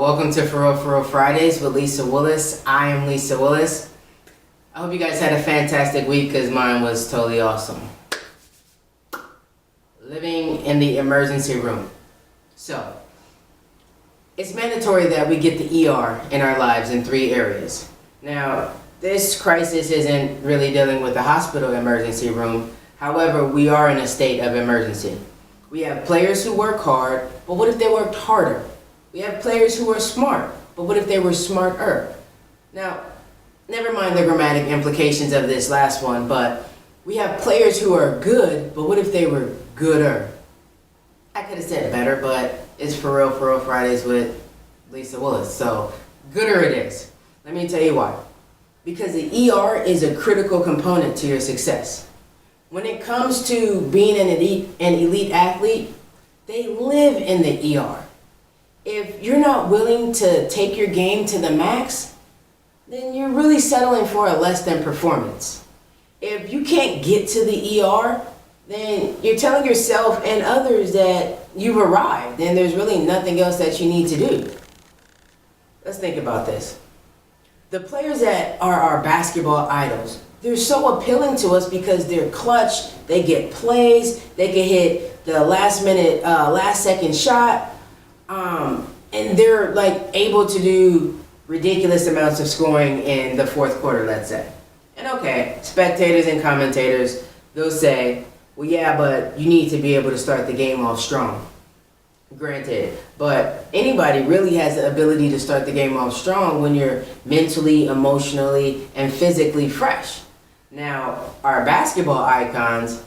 Welcome to For Real Fridays with Lisa Willis. I am Lisa Willis. I hope you guys had a fantastic week because mine was totally awesome. Living in the emergency room. So, it's mandatory that we get the ER in our lives in 3 areas. Now, this crisis isn't really dealing with the hospital emergency room. However, we are in a state of emergency. We have players who work hard, but what if they worked harder? We have players who are smart, but what if they were smarter? Now, never mind the grammatic implications of this last one, but we have players who are good, but what if they were gooder? I could have said better, but it's For Real Fridays with Lisa Willis, so gooder it is. Let me tell you why. Because the ER is a critical component to your success. When it comes to being an elite athlete, they live in the ER. If you're not willing to take your game to the max, then you're really settling for a less than performance. If you can't get to the ER, then you're telling yourself and others that you've arrived and there's really nothing else that you need to do. Let's think about this. The players that are our basketball idols, they're so appealing to us because they're clutch, they get plays, they can hit the last second shot, and they're like able to do ridiculous amounts of scoring in the fourth quarter, let's say. And okay, spectators and commentators, they'll say, well, yeah, but you need to be able to start the game off strong. Granted, but anybody really has the ability to start the game off strong when you're mentally, emotionally, and physically fresh. Now, our basketball icons,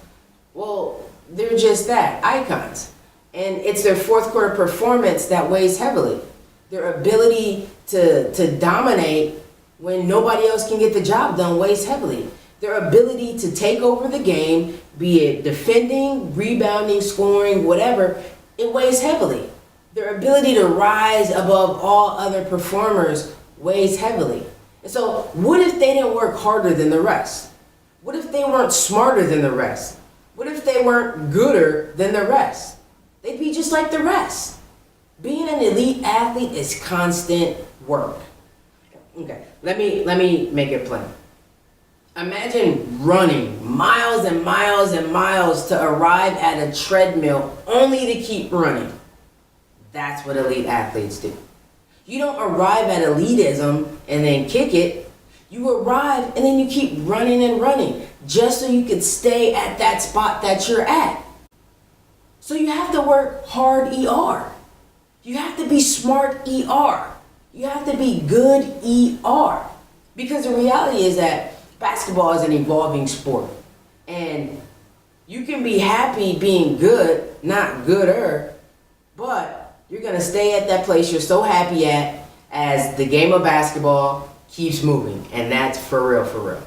well, they're just that, icons. And it's their fourth quarter performance that weighs heavily. Their ability to dominate when nobody else can get the job done weighs heavily. Their ability to take over the game, be it defending, rebounding, scoring, whatever, it weighs heavily. Their ability to rise above all other performers weighs heavily. And so, what if they didn't work harder than the rest? What if they weren't smarter than the rest? What if they weren't gooder than the rest? They'd be just like the rest. Being an elite athlete is constant work. Okay, let me make it plain. Imagine running miles and miles and miles to arrive at a treadmill only to keep running. That's what elite athletes do. You don't arrive at elitism and then kick it. You arrive and then you keep running and running just so you can stay at that spot that you're at. So you have to work hard ER. You have to be smart ER. You have to be good ER. Because the reality is that basketball is an evolving sport. And you can be happy being good, not gooder, but you're going to stay at that place you're so happy at as the game of basketball keeps moving. And that's for real.